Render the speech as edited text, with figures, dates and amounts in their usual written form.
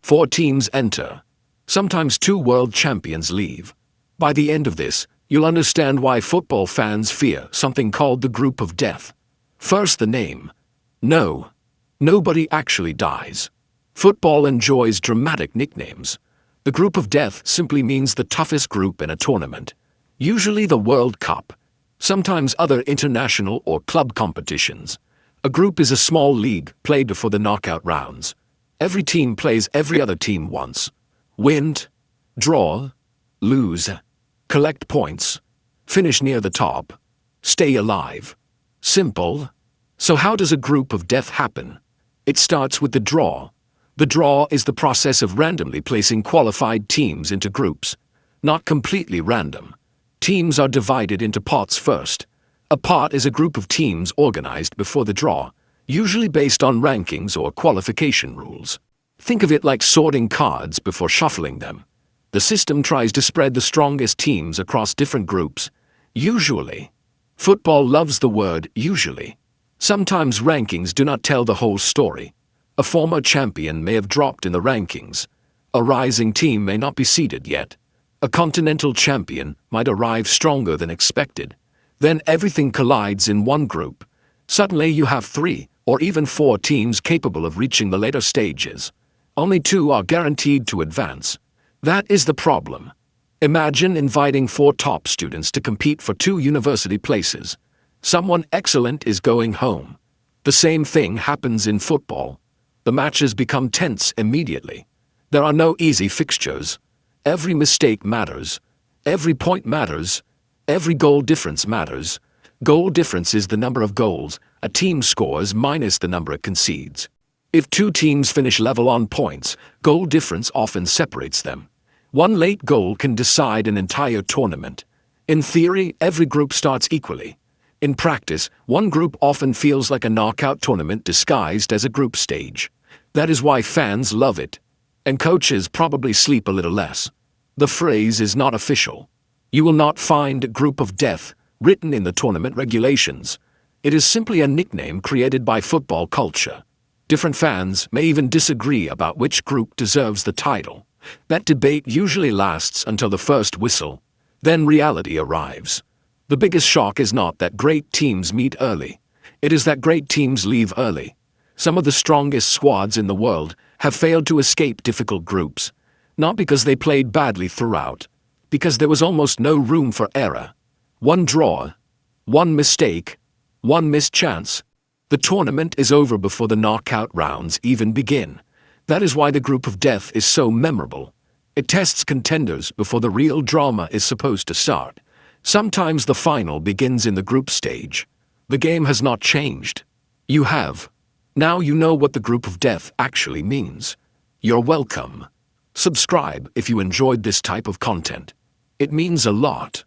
4 teams enter. Sometimes 2 world champions leave. By the end of this, you'll understand why football fans fear something called the group of death. First, the name. No, nobody actually dies. Football enjoys dramatic nicknames. The group of death simply means the toughest group in a tournament. Usually the World Cup. Sometimes other international or club competitions. A group is a small league played before the knockout rounds. Every team plays every other team once. Win, draw, lose, collect points, finish near the top, stay alive. Simple. So how does a group of death happen? It starts with the draw. The draw is the process of randomly placing qualified teams into groups. Not completely random. Teams are divided into pots first. A pot is a group of teams organized before the draw, usually based on rankings or qualification rules. Think of it like sorting cards before shuffling them. The system tries to spread the strongest teams across different groups. Usually. Football loves the word usually. Sometimes rankings do not tell the whole story. A former champion may have dropped in the rankings. A rising team may not be seeded yet. A continental champion might arrive stronger than expected. Then everything collides in one group. Suddenly you have 3 or even 4 teams capable of reaching the later stages. Only 2 are guaranteed to advance. That is the problem. Imagine inviting 4 top students to compete for 2 university places. Someone excellent is going home. The same thing happens in football. The matches become tense immediately. There are no easy fixtures. Every mistake matters. Every point matters. Every goal difference matters. Goal difference is the number of goals a team scores minus the number it concedes. If 2 teams finish level on points, goal difference often separates them. One late goal can decide an entire tournament. In theory, every group starts equally. In practice, one group often feels like a knockout tournament disguised as a group stage. That is why fans love it. And coaches probably sleep a little less. The phrase is not official. You will not find group of death written in the tournament regulations. It is simply a nickname created by football culture. Different fans may even disagree about which group deserves the title. That debate usually lasts until the first whistle. Then reality arrives. The biggest shock is not that great teams meet early. It is that great teams leave early. Some of the strongest squads in the world have failed to escape difficult groups. Not because they played badly throughout. Because there was almost no room for error. One draw, one mistake, one missed chance. The tournament is over before the knockout rounds even begin. That is why the group of death is so memorable. It tests contenders before the real drama is supposed to start. Sometimes the final begins in the group stage. The game has not changed. You have. Now you know what the group of death actually means. You're welcome. Subscribe if you enjoyed this type of content. It means a lot.